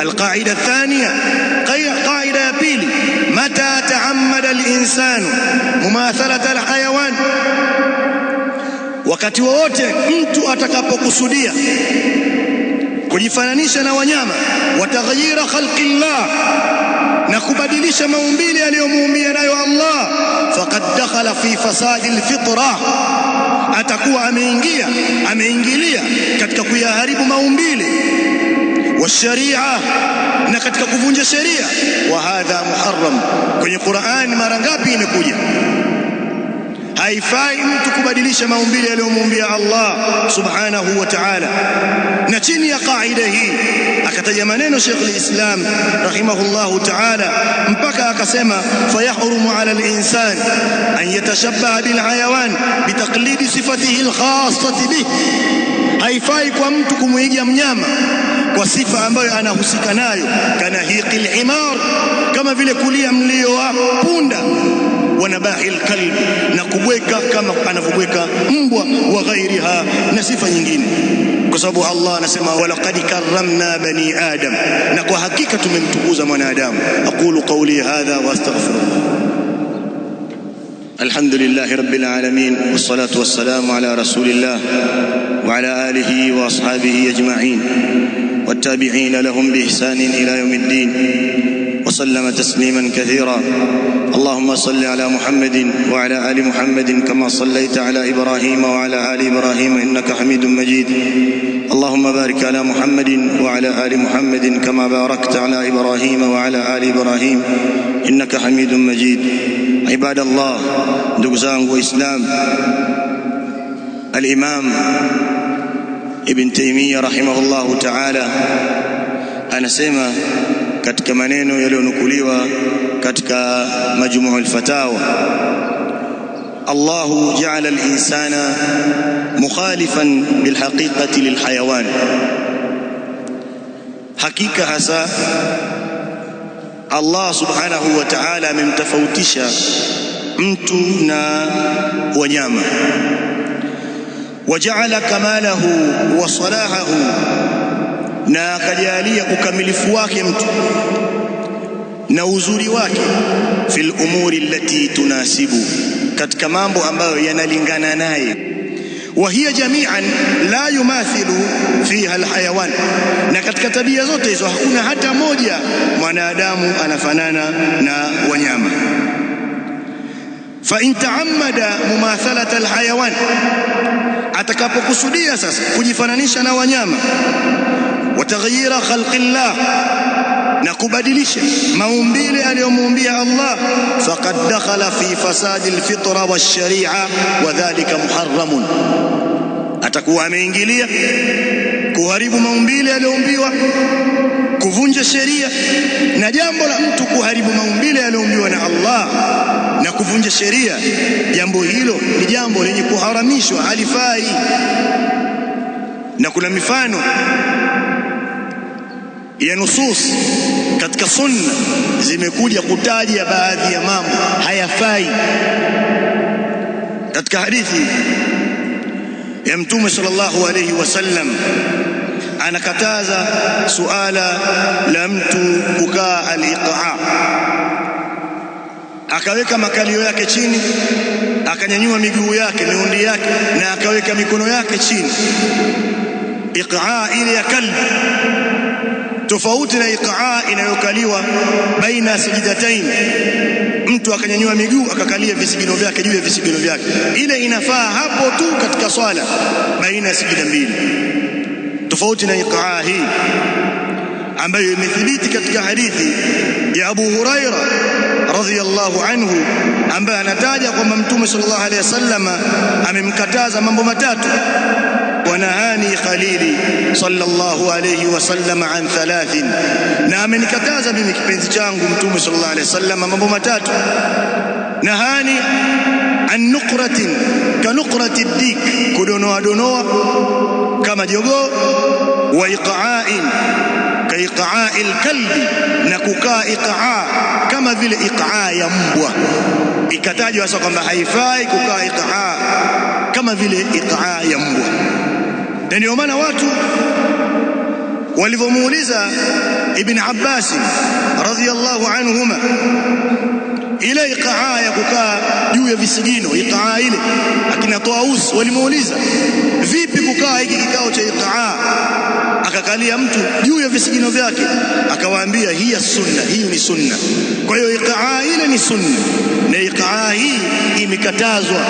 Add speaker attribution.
Speaker 1: القاعدة الثانية قاعدة يا pili متى تعمد الإنسان مماثلة الحيوان wakati wote mtu atakapokusudia kujifananisha na wanyama wataghayyira khalqillah na kubadilisha maumbile aliyomuumbia nayo Allah faqad dakhala fi fasadi alfitra atakuwa ameingilia katika kuyaharibu maumbile wa sharia na katika kuvunja sheria wa hadha muharram kwenye Qur'an mara ngapi imekuja haifai mtu kubadilisha maumbile aliyomuumbia Allah subhanahu wa ta'ala na chini ya kaida hii akataja maneno Sheikh al-Islam rahimahullahu ta'ala mpaka akasema fayahrumu 'ala al-insan an yatashabbaha bil hayawan bitaqlidi sifatihi al-khassati bih haifai kwa mtu kumuiga mnyama kwa sifa ambayo anahusika nayo kana hiqil himar kama vile kulia mlio wa punda wanabahi alkalb na kubweka kama anavyobweka mbwa wa ghairiha na sifa nyingine kwa sababu Allah anasema walaqad karramna bani adam na kwa hakika tumemtukuza mwanadamu aqulu qawli hadha wa astaghfirullah alhamdulillahi rabbil alamin wassalatu wassalamu ala rasulillah wa ala alihi wa ashabihi ajma'in والتابعين لهم بإحسان إلى يوم الدين وسلم تسليما كثيرا اللهم صل على محمد وعلى آل محمد كما صليت على إبراهيم وعلى آل إبراهيم إنك حميد مجيد اللهم بارك على محمد وعلى آل محمد كما باركت على إبراهيم وعلى آل إبراهيم إنك حميد مجيد عباد الله دقزان وإسلام الإمام Ibn Taymiyyah rahimahullahu ta'ala anasema katika maneno yaliyonukuliwa katika Majmu' al-Fatawa Allahu ja'ala al-insana mukhalifan bil haqiqati lil hayawan hakika hasa Allah subhanahu wa ta'ala amemtofautisha mtu na wanyama وجعل كماله وصلاحه na akajalia ukamilifu wake mtu na uzuri wake fil umuri allati tunasibu katika mambo ambayo yanalingana naye wa hiya jami'an la yumathilu fiha alhayawan na katika tabia zote hizo hakuna hata moja mwanadamu anafanana na wanyama fa in ta'ammada mumathalata alhayawan atakapokusudia sasa kujifananisha na wanyama wataghayyira khalqillah na kubadilisha maumbile aliyomuumbia Allah faqad dakhala fi fasadi alfitra wash-shari'a wa dhalika muharramun atakuwa ameingilia kuharibu maumbile aliyoumbiwa kuvunja sheria na jambo la mtu kuharibu maumbile aliyoumbiwa na Allah na kuvunja sheria jambo hilo ni jambo lenye kuharamishwa halifai na kuna mifano ya nusus katika sunna zimekuja kutaja baadhi ya mambo hayafai katika hadithi ya Mtume sallallahu alayhi wasallam anakataza suala la mtu kukaa al-iqa akaweka makalio yake chini akanyanyua miguu yake miundi yake na akaweka mikono yake chini iqa ile ya kalbi tofauti na iqa inayokaliwa baina sajdatain mtu akanyanyua miguu akakalia visigino vyake juu ya visigino vyake ile inafaa hapo tu katika swala baina ya sijida mbili tofauti na iqa hii ambayo imethibiti katika hadithi ya Abu Huraira radhiyallahu anhu ambaye anataja kwamba Mtume sallallahu alayhi wasallam amemkataza mambo matatu wanahani khalili sallallahu alayhi wasallam an thalathin na amenikataza mimi kipenzi changu Mtume sallallahu alayhi wasallam mambo matatu nahani an nuqratin ka nuqrati dik kudonoa kama jogoo wa iqa'in ka iqa'il kalbi na kukaa iqa kama vile iqa ya mbwa ikatajwa sasa kwamba haifai kukaa iqa kama vile iqa ya mbwa na ndio maana watu walivyomuuliza Ibn Abbas radhiyallahu anhuma ile iqaa ya kukaa juu ya visigino, iqaa ile, akina Taus walimuuliza vipi kukaa hiki kikao cha iqaa, akakalia mtu juu ya visigino vyake, akawaambia hiya sunna, hii ni sunna. Kwa hiyo iqaa ile ni sunna na iqaa hii imekatazwa.